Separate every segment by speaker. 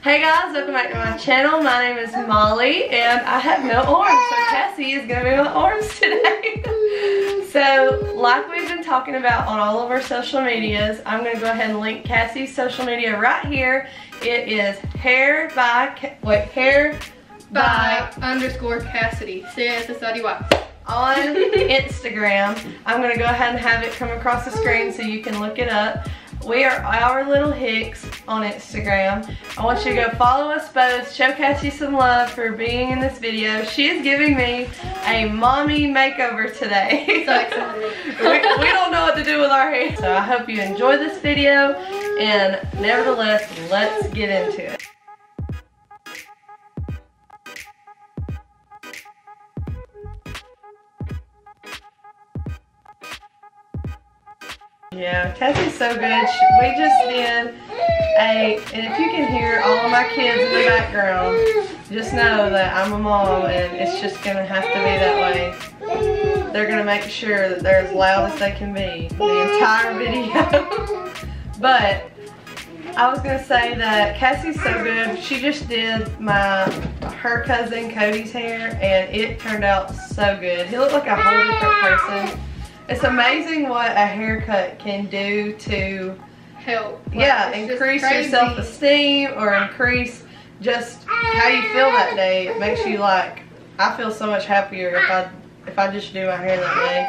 Speaker 1: Hey guys, welcome back to my channel. My name is Molly and I have no arms, so Cassie is going to be my arms today. So, like we've been talking about on all of our social medias, I'm going to go ahead and link Cassie's social media right here. It is hair by
Speaker 2: _Cassidy, C-A-S-S-I-D-Y.
Speaker 1: On Instagram. I'm going to go ahead and have it come across the screen so you can look it up. We are Our Little Hicks on Instagram. I want you to go follow us both. Show Cassie some love for being in this video. She is giving me a mommy makeover today.
Speaker 2: So excited.
Speaker 1: we don't know what to do with our hair. So I hope you enjoy this video, and nevertheless, let's get into it. Yeah, Cassie's so good. We just did and if you can hear all of my kids in the background, just know that I'm a mom and it's just gonna have to be that way. They're gonna make sure that they're as loud as they can be the entire video. But I was gonna say that Cassie's so good. She just did her cousin Cody's hair and it turned out so good. He looked like a whole different person. It's amazing what a haircut can do to
Speaker 2: help.
Speaker 1: Yeah, increase your self-esteem or increase just how you feel that day. It makes you like, I feel so much happier if I just do my hair that way.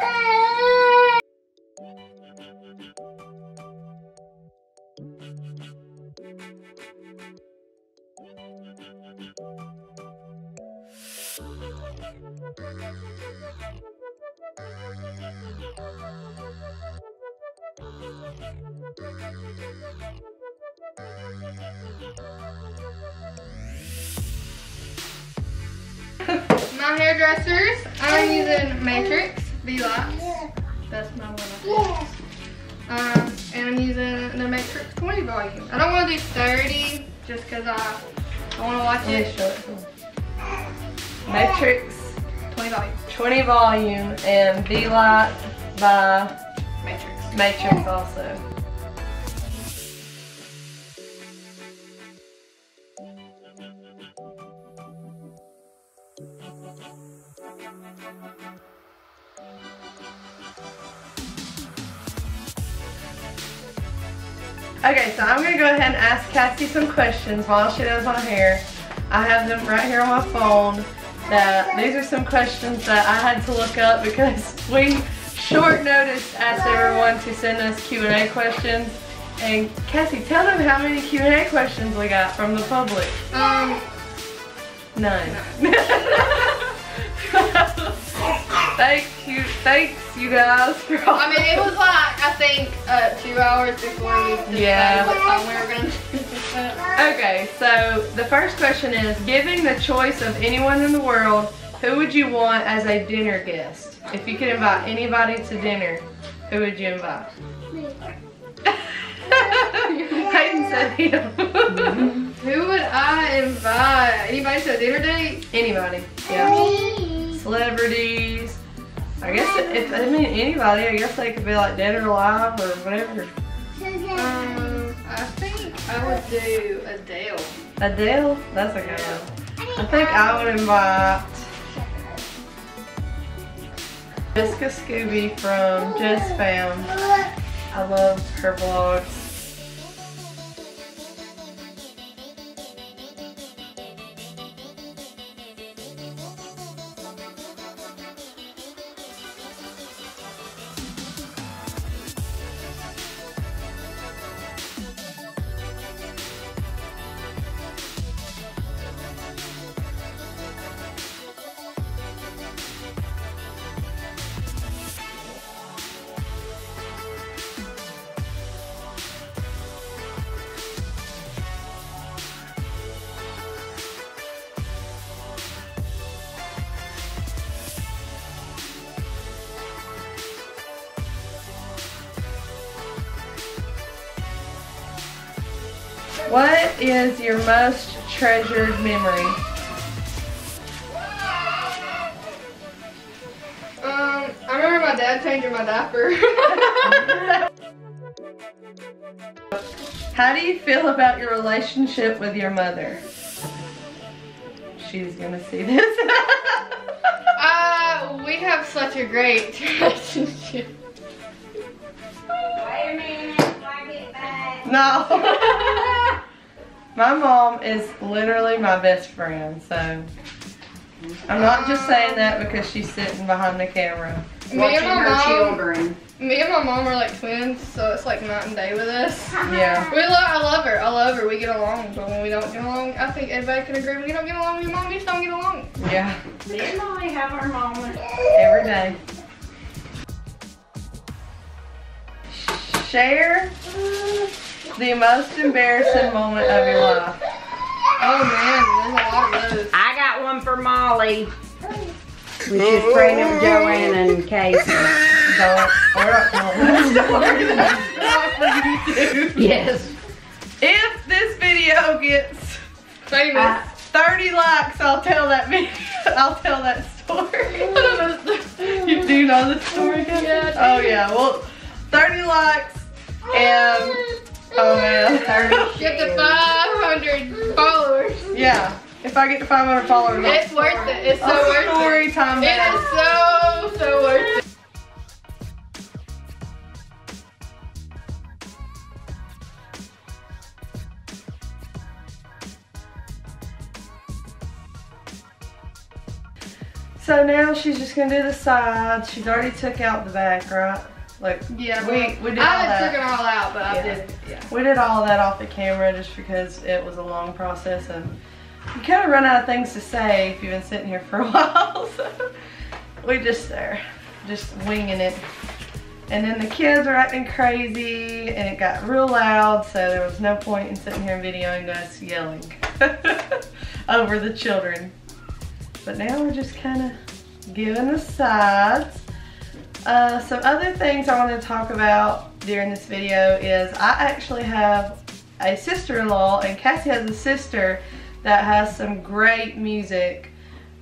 Speaker 2: My hairdressers, I'm using Matrix V-Lights. That's my one. And I'm using the Matrix 20 volume. I don't want to do 30 just because I want to watch it.
Speaker 1: Matrix
Speaker 2: 20 volume.
Speaker 1: 20 volume and V-Light by Matrix also. Okay, so I'm going to go ahead and ask Cassie some questions while she does my hair. I have them right here on my phone. These are some questions that I had to look up because we short notice asked everyone to send us Q&A questions. And Cassie, tell them how many Q&A questions we got from the public. None. Thanks you guys for all.
Speaker 2: I mean, it was like, I think 2 hours before we decided what time we were going to do this.
Speaker 1: Okay, so the first question is, given the choice of anyone in the world, who would you want as a dinner guest? If you could invite anybody to dinner, who would you invite? Hayden said him.
Speaker 2: Who would I invite? Anybody to a dinner date?
Speaker 1: Anybody, yeah. Celebrities. I guess anybody. I guess they could be like dead or alive or whatever.
Speaker 2: I think I would do Adele.
Speaker 1: Adele? That's a good one. I think I would invite Jessica Scooby from Just Fam. I love her vlogs. What is your most treasured memory?
Speaker 2: I remember my dad changing my diaper.
Speaker 1: How do you feel about your relationship with your mother? She's gonna see this.
Speaker 2: We have such a great relationship.
Speaker 3: Wait a minute, I get back.
Speaker 1: No. My mom is literally my best friend, so I'm not just saying that because she's sitting behind the camera.
Speaker 3: Watching her children.
Speaker 2: Me and my mom are like twins, so it's like night and day with us.
Speaker 1: Yeah.
Speaker 2: I love her. I love her. We get along, but when we don't get along, I think everybody can agree we don't get along. Your mom just don't get along.
Speaker 1: Yeah.
Speaker 3: Me and Molly have our moments.
Speaker 1: Every day. Share the most embarrassing moment of your life.
Speaker 2: Oh man, there's a lot of those.
Speaker 3: I got one for Molly. Which is pregnant with Joanne and Casey.
Speaker 1: We're not telling that story.
Speaker 3: Yes.
Speaker 1: If this video gets
Speaker 2: Famous.
Speaker 1: 30 likes, I'll tell that video. I'll tell that story.
Speaker 2: I don't know the story.
Speaker 1: You do know the story?
Speaker 2: Yeah.
Speaker 1: Oh yeah. Well, 30 likes and oh man.
Speaker 2: Get to 500 followers.
Speaker 1: Yeah. If I get to 500 followers,
Speaker 2: It's worth it. It's so worth it.
Speaker 1: Story time.
Speaker 2: It is so worth it.
Speaker 1: So now she's just gonna do the sides. She's already took out the back, right? Like,
Speaker 2: Yeah,
Speaker 1: we did all
Speaker 2: I
Speaker 1: that.
Speaker 2: took it all out, but I
Speaker 1: Yeah.
Speaker 2: did. Yeah.
Speaker 1: We did all that off the camera just because it was a long process and you kind of run out of things to say if you've been sitting here for a while. So we just winging it. And then the kids were acting crazy and it got real loud, so there was no point in sitting here and videoing us yelling over the children. But now we're just kind of giving the sides. Some other things I want to talk about during this video is I actually have a sister-in-law, and Cassie has a sister that has some great music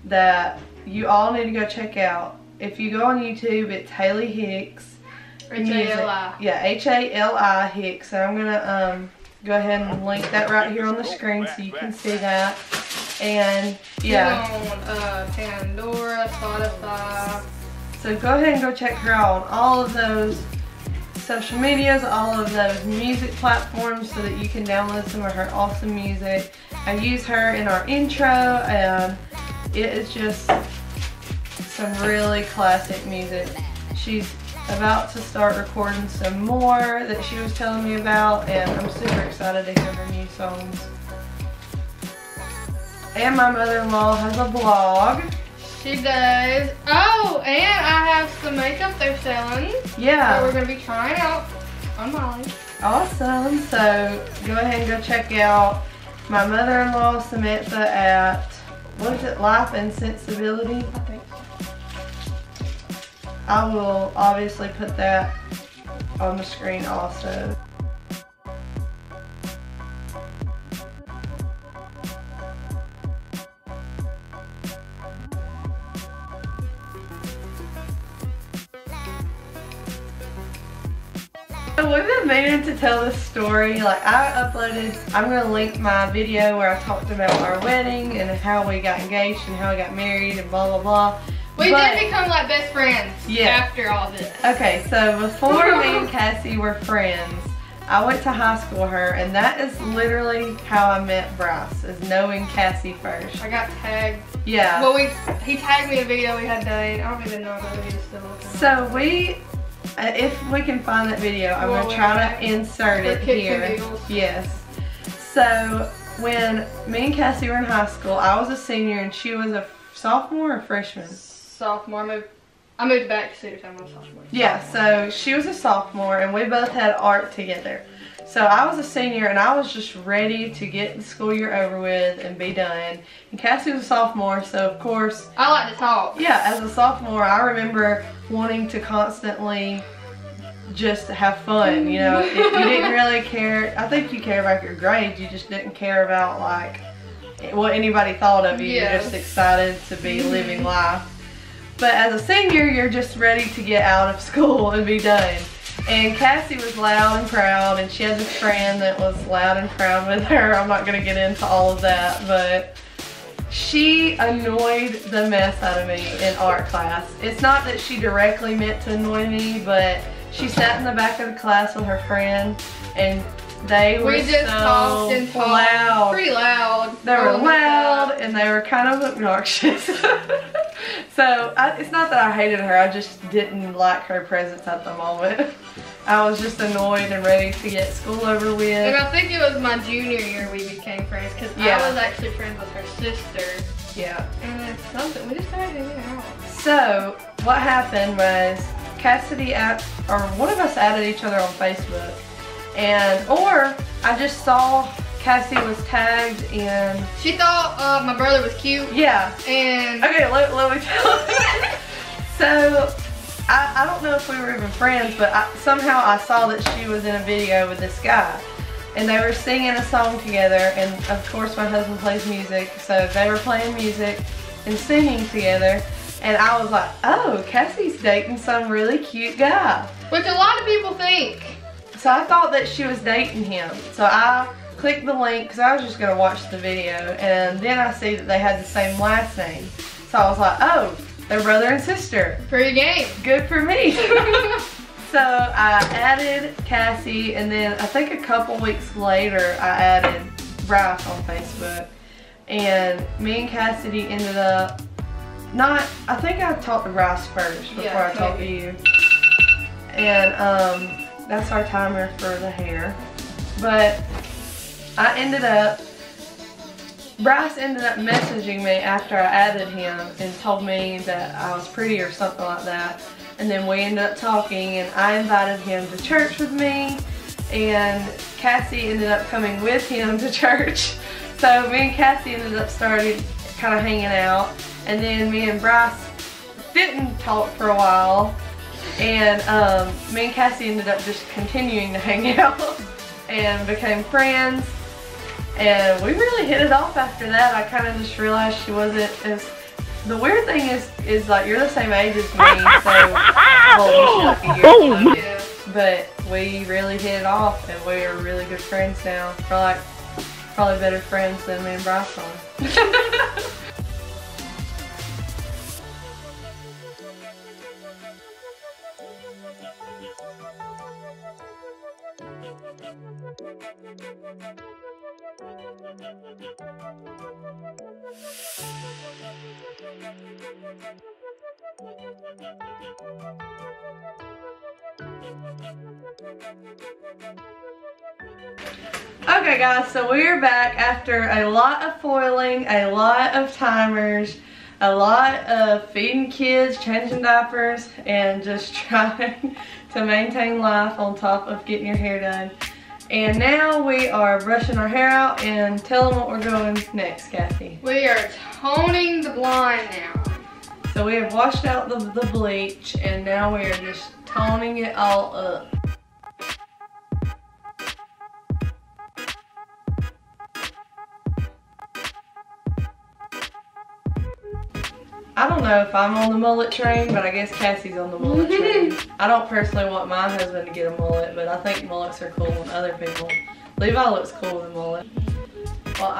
Speaker 1: that you all need to go check out. If you go on YouTube, it's Hali Hicks.
Speaker 2: H-A-L-I.
Speaker 1: Yeah, H-A-L-I Hicks. And I'm gonna go ahead and link that right here on the screen so you can see that. And yeah.
Speaker 2: On Pandora, Spotify.
Speaker 1: So go ahead and go check her out on all of those social medias, all of those music platforms so that you can download some of her awesome music. I use her in our intro and it is just some really classic music. She's about to start recording some more that she was telling me about, and I'm super excited to hear her new songs. And my mother-in-law has a blog.
Speaker 2: She does. Oh, and I have some makeup they're selling.
Speaker 1: Yeah.
Speaker 2: That we're going to be trying out on Molly.
Speaker 1: Awesome. So go ahead and go check out my mother-in-law Samantha at, what is it, Life and Sensibility?
Speaker 2: I think so.
Speaker 1: I will obviously put that on the screen also. We've been meaning to tell this story. Like, I'm gonna link my video where I talked about our wedding and how we got engaged and how we got married and blah blah blah.
Speaker 2: We did become like best friends after all this.
Speaker 1: Okay, so before me and Cassie were friends, I went to high school with her, and that is literally how I met Bryce, is knowing Cassie first.
Speaker 2: I got tagged.
Speaker 1: Yeah.
Speaker 2: Well, he tagged me a video we had done. I don't even know if that video's still open.
Speaker 1: So if we can find that video, I'm going to try to insert it here. Yes. So when me and Cassie were in high school, I was a senior and she was a sophomore or freshman?
Speaker 2: Sophomore. I moved back to Cedar Town when I was sophomore.
Speaker 1: Yeah, so she was a sophomore and we both had art together. So I was a senior and I was just ready to get the school year over with and be done. And Cassie was a sophomore, so of course,
Speaker 2: I like to talk.
Speaker 1: yeah, as a sophomore, I remember wanting to constantly just have fun, you know. You didn't really care. I think you care about your grades, you just didn't care about like what anybody thought of you.
Speaker 2: Yes.
Speaker 1: You're just excited to be living life. But as a senior, you're just ready to get out of school and be done. And Cassie was loud and proud, and she had this friend that was loud and proud with her. I'm not gonna get into all of that, but she annoyed the mess out of me in art class. It's not that she directly meant to annoy me, but she sat in the back of the class with her friend, and they were
Speaker 2: talked and talked
Speaker 1: loud.
Speaker 2: Pretty loud.
Speaker 1: They were loud, and they were kind of obnoxious. So it's not that I hated her, I just didn't like her presence at the moment. I was just annoyed and ready to get school over with.
Speaker 2: And I think it was my junior year we became friends, because I was actually friends with her sister.
Speaker 1: Yeah.
Speaker 2: And it's something, we just started hanging out.
Speaker 1: So what happened was Cassidy or one of us added each other on Facebook, or I just saw Cassie was tagged in.
Speaker 2: She thought my brother was cute.
Speaker 1: Yeah.
Speaker 2: And
Speaker 1: okay, let me tell you. So I don't know if we were even friends, but somehow I saw that she was in a video with this guy, and they were singing a song together. And of course, my husband plays music, so they were playing music and singing together. And I was like, oh, Cassie's dating some really cute guy.
Speaker 2: Which a lot of people think.
Speaker 1: So I thought that she was dating him. So I clicked the link because I was just going to watch the video. And then I see that they had the same last name. So I was like, oh, they're brother and sister.
Speaker 2: Free game.
Speaker 1: Good for me. So I added Cassie, and then I think a couple weeks later I added Bryce on Facebook. And me and Cassidy ended up I think I talked to Bryce first before I talked to you. And that's our timer for the hair. But Bryce ended up messaging me after I added him and told me that I was pretty or something like that. And then we ended up talking, and I invited him to church with me, and Cassie ended up coming with him to church. So me and Cassie ended up started kind of hanging out, and then me and Bryce didn't talk for a while, and me and Cassie ended up just continuing to hang out and became friends, and we really hit it off after that. I kind of just realized she wasn't as, the weird thing is like you're the same age as me, so well, she's like a year, yeah. But we really hit it off, and we are really good friends now. We're like probably better friends than me and Bryce are. Okay guys, so we are back after a lot of foiling, a lot of timers, a lot of feeding kids, changing diapers, and just trying to maintain life on top of getting your hair done. And now we are brushing our hair out, and tell them what we're doing next, Kathy.
Speaker 2: We are toning the blonde now.
Speaker 1: So we have washed out the bleach, and now we are just toning it all up. I don't know if I'm on the mullet train, but I guess Cassie's on the mullet train. I don't personally want my husband to get a mullet, but I think mullets are cool on other people. Levi looks cool with a mullet. Well,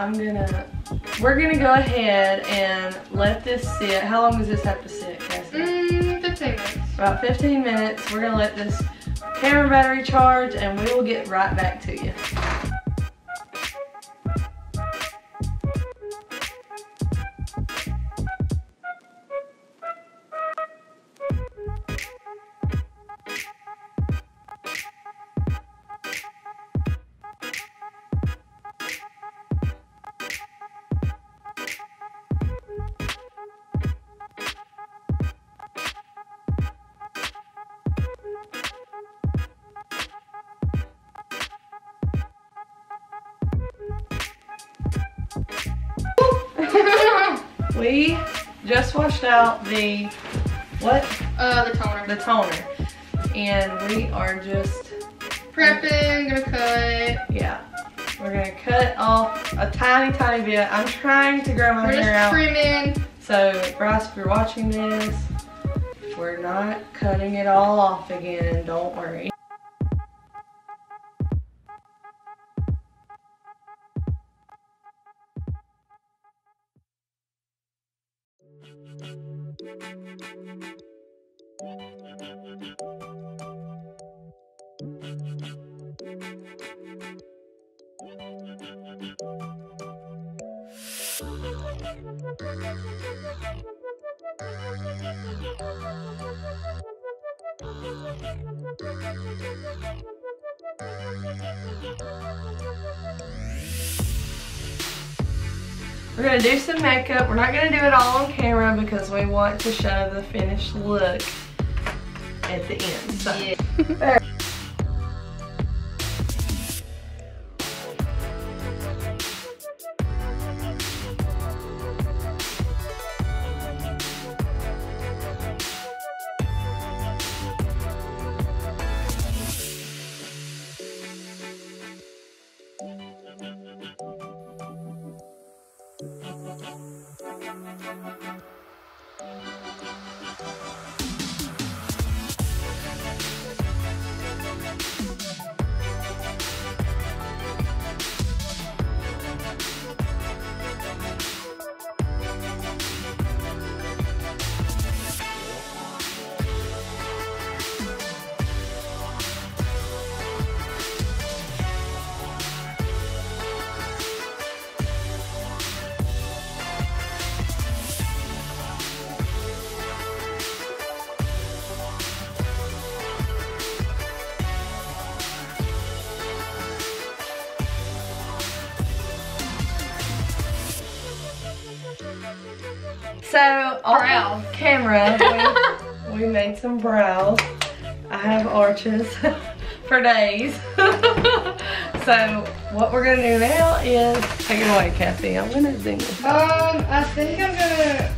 Speaker 1: we're gonna go ahead and let this sit. How long does this have to sit, Cassie?
Speaker 2: 15 minutes.
Speaker 1: About 15 minutes. We're gonna let this camera battery charge, and we will get right back to you. We just washed out the, what?
Speaker 2: The toner.
Speaker 1: The toner. And we are just
Speaker 2: prepping, gonna cut.
Speaker 1: Yeah. We're gonna cut off a tiny, tiny bit. I'm trying to grow my hair out.
Speaker 2: We're just trimming.
Speaker 1: So, Bryce, if you're watching this, we're not cutting it all off again, don't worry. We're gonna do some makeup. We're not gonna do it all on camera because we want to show the finished look at the end. So. Yeah. So off camera, we made some brows. I have arches for days. So what we're gonna do now is take it away, Kathy. I'm gonna zoom this.
Speaker 2: I think I'm gonna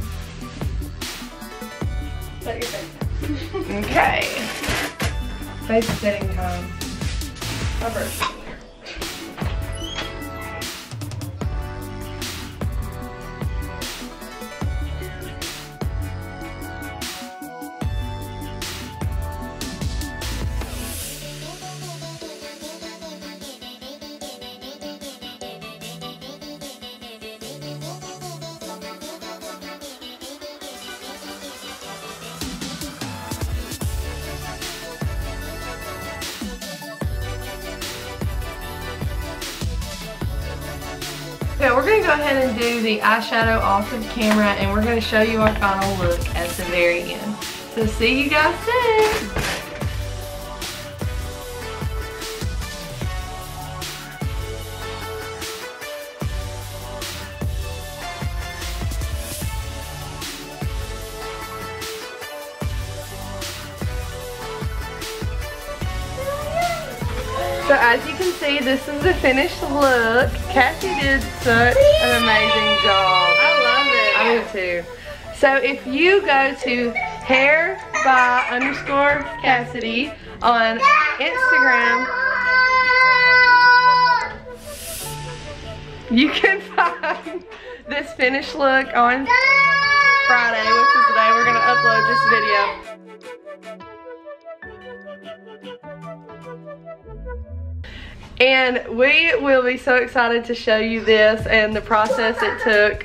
Speaker 2: set your face.
Speaker 1: Okay. Face setting time. My brush. Okay, we're going to go ahead and do the eyeshadow off of camera, and we're going to show you our final look at the very end. So see you guys soon. So as you can see, this is the finished look. Kathy did such an amazing job.
Speaker 2: I love it.
Speaker 1: I do too. So if you go to hair_by_Cassidy on Instagram, you can find this finished look on Friday, which is the day we're going to upload this video. And we will be so excited to show you this and the process it took.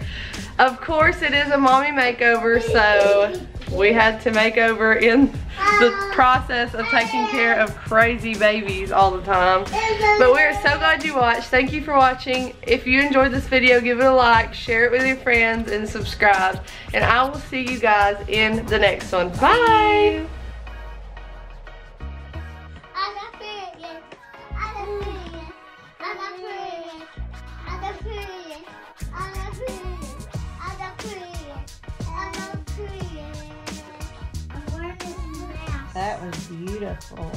Speaker 1: Of course, it is a mommy makeover, so we had to make over in the process of taking care of crazy babies all the time. But we are so glad you watched. Thank you for watching. If you enjoyed this video, give it a like, share it with your friends, and subscribe. And I will see you guys in the next one. Bye!
Speaker 3: That was beautiful.